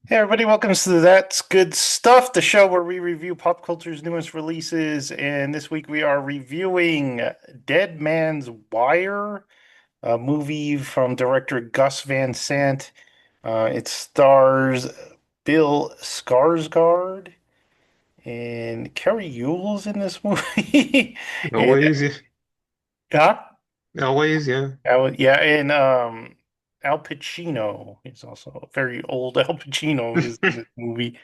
Hey everybody, welcome to That's Good Stuff, the show where we review pop culture's newest releases. And this week we are reviewing Dead Man's Wire, a movie from director Gus Van Sant. It stars Bill Skarsgård and Carrie Yule's in this movie. And Always, yeah. huh? Always, yeah. Yeah, and Al Pacino is also very old. Al Pacino is in this movie.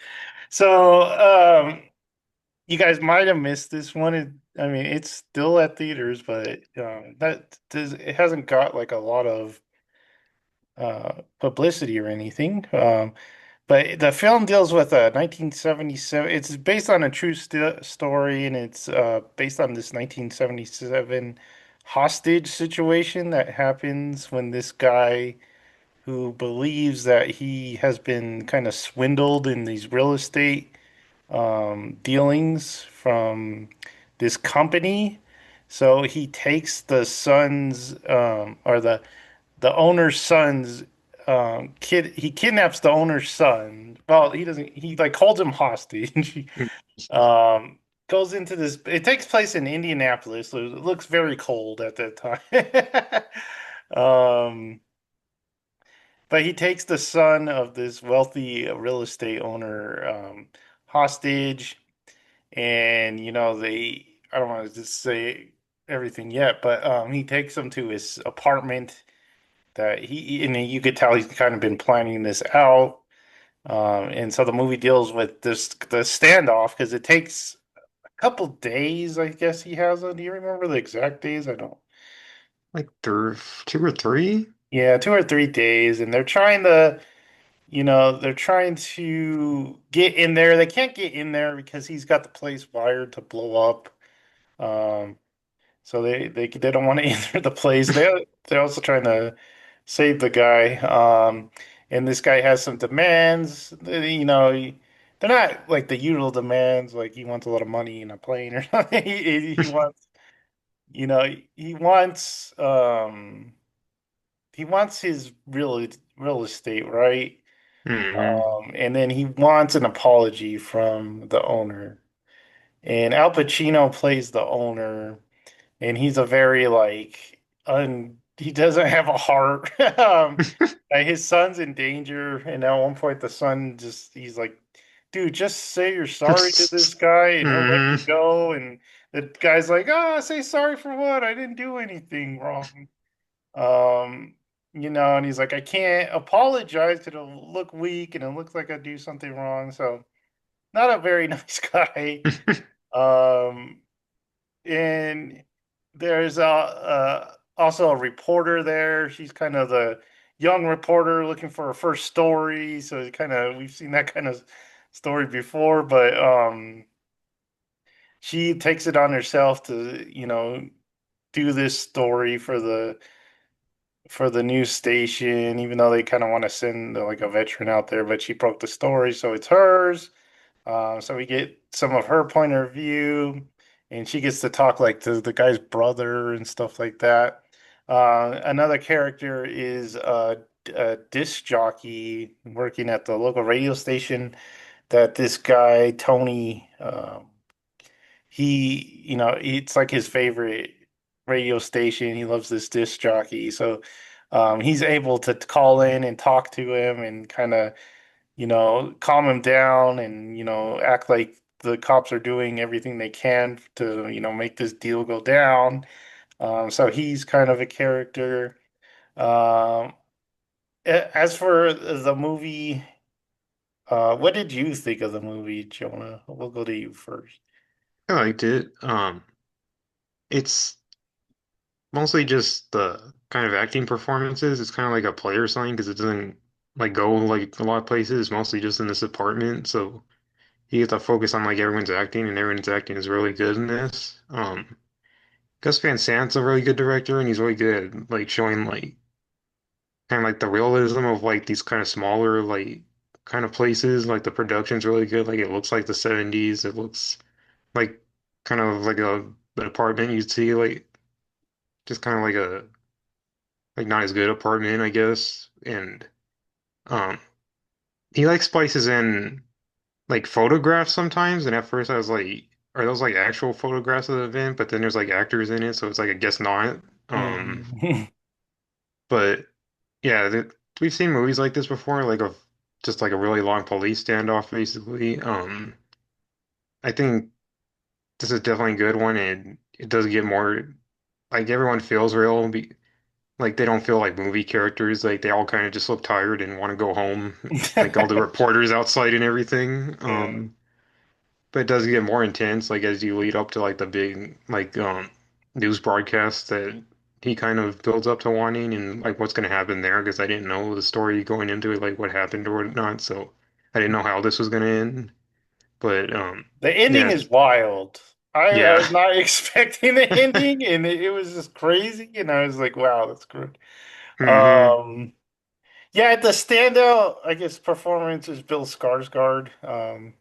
So, you guys might have missed this one. I mean, it's still at theaters, but it hasn't got like a lot of publicity or anything. But the film deals with a 1977. It's based on a true st story, and it's based on this 1977 hostage situation that happens when this guy who believes that he has been kind of swindled in these real estate dealings from this company. So he takes the son's or the owner's son's kid. He kidnaps the owner's son. Well, he doesn't. He like holds him hostage. um, Goes into this. It takes place in Indianapolis. So it looks very cold at that time. um, but he takes the son of this wealthy real estate owner hostage, and they I don't want to just say everything yet, but he takes him to his apartment that and you could tell he's kind of been planning this out. And so the movie deals with the standoff because it takes a couple days, I guess he has it. Do you remember the exact days? I don't. Like two or three? Yeah, 2 or 3 days, and they're trying to get in there. They can't get in there because he's got the place wired to blow up. Um, So they don't want to enter the place. They're also trying to save the guy. And this guy has some demands. They're not like the usual demands, like he wants a lot of money in a plane or something. He wants, you know, he wants he wants his real estate, right? Hmm. And then he wants an apology from the owner. And Al Pacino plays the owner, and he's a very like he doesn't have a heart. His son's in danger, and at one point the son he's like, "Dude, just say you're sorry to this guy, and he'll let Hmm. you go." And the guy's like, "Oh, say sorry for what? I didn't do anything wrong." Um, and he's like, "I can't apologize because it'll look weak, and it looks like I do something wrong." So, not a very nice guy. Um, and there's also a reporter there. She's kind of the young reporter looking for her first story. So we've seen that kind of story before, but she takes it on herself to, do this story for the news station, even though they kind of want to send like a veteran out there, but she broke the story, so it's hers. So we get some of her point of view, and she gets to talk like to the guy's brother and stuff like that. Another character is a disc jockey working at the local radio station that this guy, Tony, it's like his favorite radio station. He loves this disc jockey. So he's able to call in and talk to him and kind of calm him down and, act like the cops are doing everything they can to, make this deal go down. So he's kind of a character. Um, as for the movie, what did you think of the movie, Jonah? We'll go to you first. I liked it. It's mostly just the kind of acting performances. It's kind of like a play or something because it doesn't like go like a lot of places. It's mostly just in this apartment, so you get to focus on like everyone's acting, and everyone's acting is really good in this. Gus Van Sant's a really good director, and he's really good at like showing like kind of like the realism of like these kind of smaller like kind of places. Like the production's really good. Like it looks like the 70s. It looks like kind of like an apartment you'd see like just kind of like a like not as good apartment, I guess. And um he like splices in like photographs sometimes, and at first I was like, are those like actual photographs of the event? But then there's like actors in it, so it's like I guess not. Mhm. But yeah, we've seen movies like this before, like of just like a really long police standoff, basically. I think this is definitely a good one, and it does get more like everyone feels real. Like they don't feel like movie characters. Like they all kind of just look tired and want to go home. Like all the reporters outside and everything. Yeah. But it does get more intense, like as you lead up to like the big news broadcast that he kind of builds up to wanting and like what's gonna happen there because I didn't know the story going into it, like what happened or whatnot. So I didn't know how this was gonna end. But The ending yeah, is wild. I yeah. was not expecting the ending, and it was just crazy. And I was like, wow, that's good. Hmm. Um, yeah, the standout, I guess, performance is Bill Skarsgård.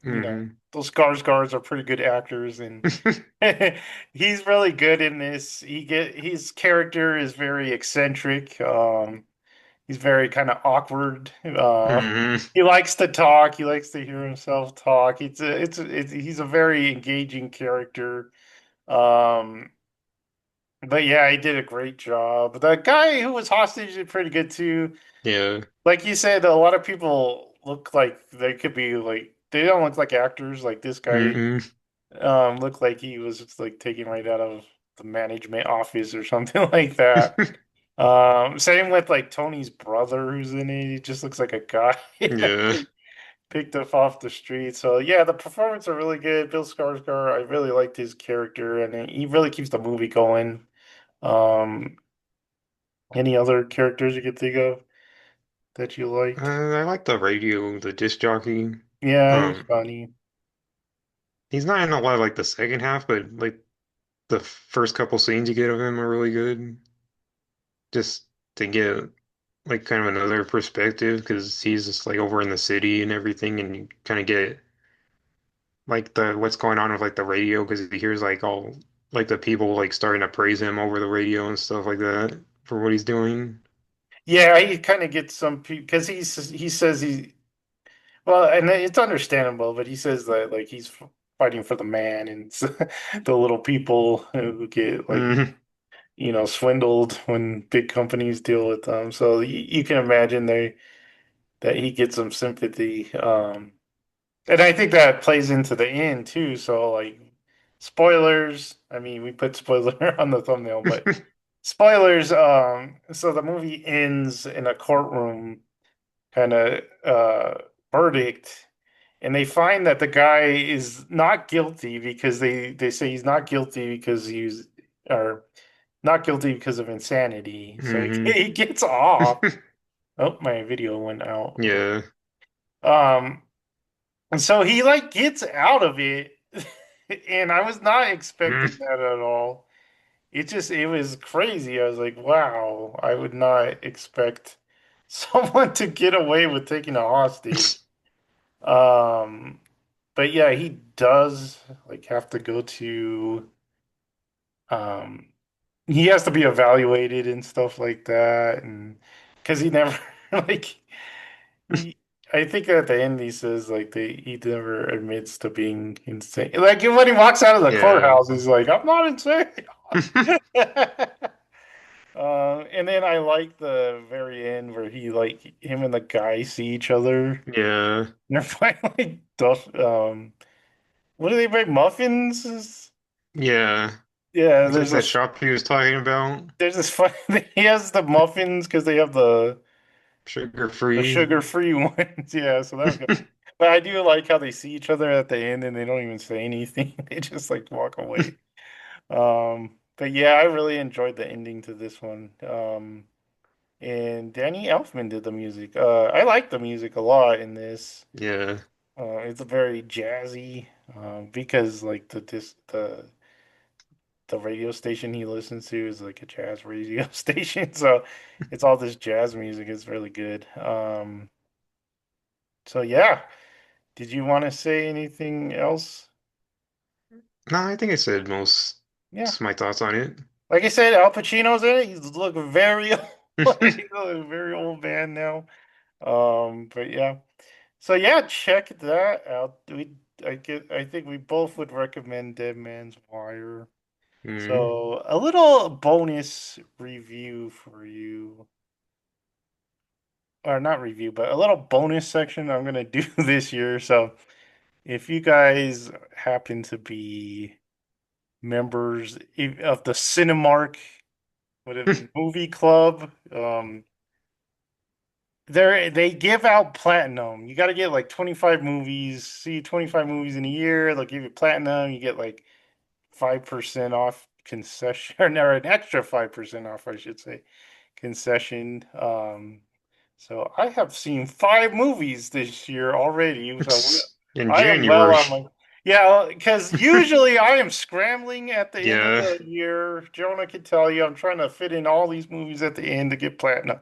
Hmm. Those Skarsgårds are pretty good actors, and he's really good in this. His character is very eccentric. He's very kind of awkward. Hmm. He likes to talk. He likes to hear himself talk. He's a very engaging character. Um, but yeah, he did a great job. The guy who was hostage did pretty good too. Yeah. Like you said, a lot of people look like they could be like they don't look like actors. Like this guy Hmm. looked like he was just like taken right out of the management office or something like that. Same with like Tony's brother who's in it. He just looks like a guy Yeah. picked up off the street. So yeah, the performance are really good. Bill Skarsgård, I really liked his character, and he really keeps the movie going. Um, any other characters you could think of that you liked? I like the radio, the disc jockey. Yeah, he's Um, funny. he's not in a lot of like the second half, but like the first couple scenes you get of him are really good. Just to get like kind of another perspective because he's just like over in the city and everything, and you kind of get like the what's going on with like the radio because he hears like all like the people like starting to praise him over the radio and stuff like that for what he's doing. Yeah, he kind of gets some people because he says he well, and it's understandable, but he says that like he's fighting for the man and the little people who get like Hmm. swindled when big companies deal with them. So you can imagine that he gets some sympathy. And I think that plays into the end too. So like spoilers. I mean, we put spoiler on the thumbnail, but spoilers. So the movie ends in a courtroom kind of verdict, and they find that the guy is not guilty because they say he's not guilty because he's or not guilty because of insanity. So Hmm. he gets off. Oh, my video went out. Yeah. Um, and so he like gets out of it, and I was not expecting Mm. that at all. It was crazy. I was like, wow, I would not expect someone to get away with taking a hostage. Um, but yeah, he does like have to go to um he has to be evaluated and stuff like that, and because he never like he I think at the end he says like he never admits to being insane. Like when he walks out of the Yeah. courthouse, he's like, "I'm not insane." And then I like the very end where he like him and the guy see each other. And Yeah. they're finally duff. What do they make muffins? Yeah. Yeah, It's like that shop he was talking about, there's this fun. He has the muffins because they have sugar the free. sugar-free ones. Yeah, so that was good. But I do like how they see each other at the end and they don't even say anything. They just like walk away. But yeah, I really enjoyed the ending to this one. And Danny Elfman did the music. I like the music a lot in this. Yeah. It's a very jazzy, because like the radio station he listens to is like a jazz radio station. So it's all this jazz music. It's really good. So yeah. Did you want to say anything else? No, I think I said Yeah. my thoughts on it. Like I said, Al Pacino's in it. He's looking very old. He's a very old man now. But yeah. So yeah, check that out. I think we both would recommend Dead Man's Wire. Mm. So a little bonus review for you, or not review, but a little bonus section I'm gonna do this year. So if you guys happen to be members of the Cinemark, whatever movie club, they give out platinum. You got to get like 25 movies. See 25 movies in a year. They'll give you platinum. You get like 5% off concession, or an extra 5% off, I should say, concession. So I have seen 5 movies this year already. So It's in I am well January. on my, yeah, because usually I am scrambling at the end of Yeah. the year. Jonah can tell you I'm trying to fit in all these movies at the end to get platinum.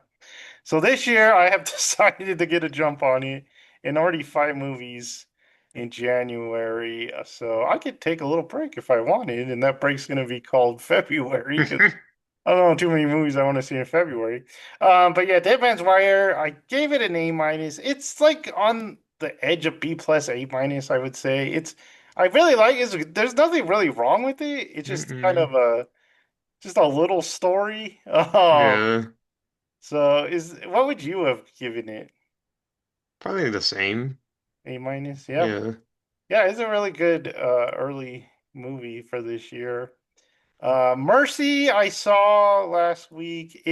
So this year I have decided to get a jump on it, and already 5 movies in January. So I could take a little break if I wanted, and that break's going to be called February because I don't know too many movies I want to see in February. But yeah, Dead Man's Wire, I gave it an A minus. It's like on the edge of B plus A minus, I would say. I really like it. There's nothing really wrong with it. It's just kind Mm-mm. of just a little story. Yeah. So is what would you have given it? Probably the same. A minus? Yeah. Yeah. Yeah, it's a really good early movie for this year. Mercy I saw last week.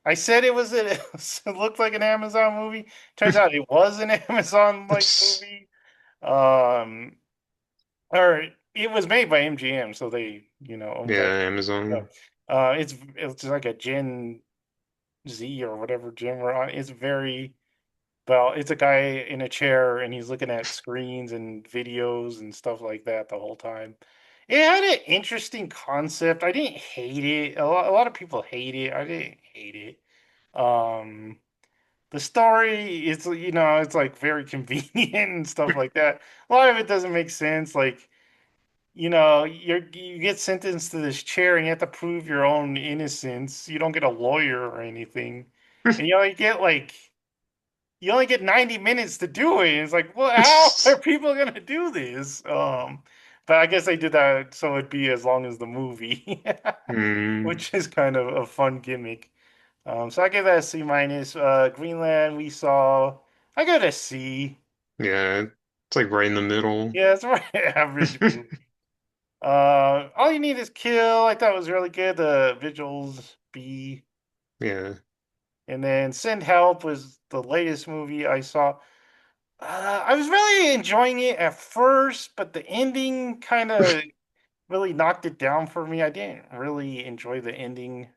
I said it was it looked like an Amazon movie. Turns out it was an Amazon like It's movie. Um or it was made by MGM, so they, own that. yeah, So, Amazon. it's like a Gen Z or whatever Gen we're on. It's very Well, it's a guy in a chair and he's looking at screens and videos and stuff like that the whole time. It had an interesting concept. I didn't hate it. A lot of people hate it. I didn't hate it. The story is, it's like very convenient and stuff like that. A lot of it doesn't make sense. Like, you get sentenced to this chair and you have to prove your own innocence. You don't get a lawyer or anything. And you only get 90 minutes to do it. It's like, well, how are people gonna do this? But I guess they did that so it'd be as long as the movie, Mm, which is kind of a fun gimmick. So I give that a C minus. Greenland we saw. I got a C. yeah. It's like right in the middle. Yeah, it's a very average movie. All You Need Is Kill. I thought was really good. The visuals B. Yeah. And then Send Help was the latest movie I saw. I was really enjoying it at first, but the ending kind of really knocked it down for me. I didn't really enjoy the ending.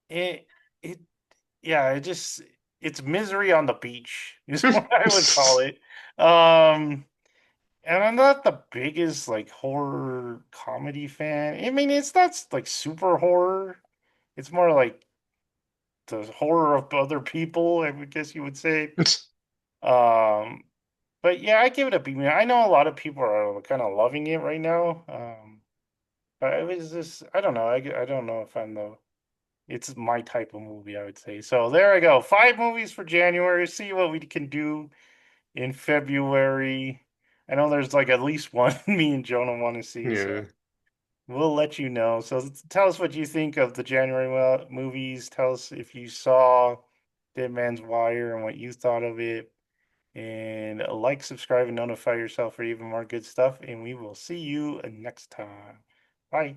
It, it, yeah, it's misery on the beach is what I would call it. And I'm not the biggest like horror comedy fan. I mean, it's not like super horror. It's more like the horror of other people, I would guess you would say. Um, But yeah, I give it a B. I know a lot of people are kind of loving it right now. But it was just, I don't know. I don't know if it's my type of movie, I would say. So there I go. 5 movies for January. See what we can do in February. I know there's like at least one me and Jonah want to see, Yeah. so we'll let you know. So tell us what you think of the January movies. Tell us if you saw Dead Man's Wire and what you thought of it. And like, subscribe, and notify yourself for even more good stuff. And we will see you next time. Bye.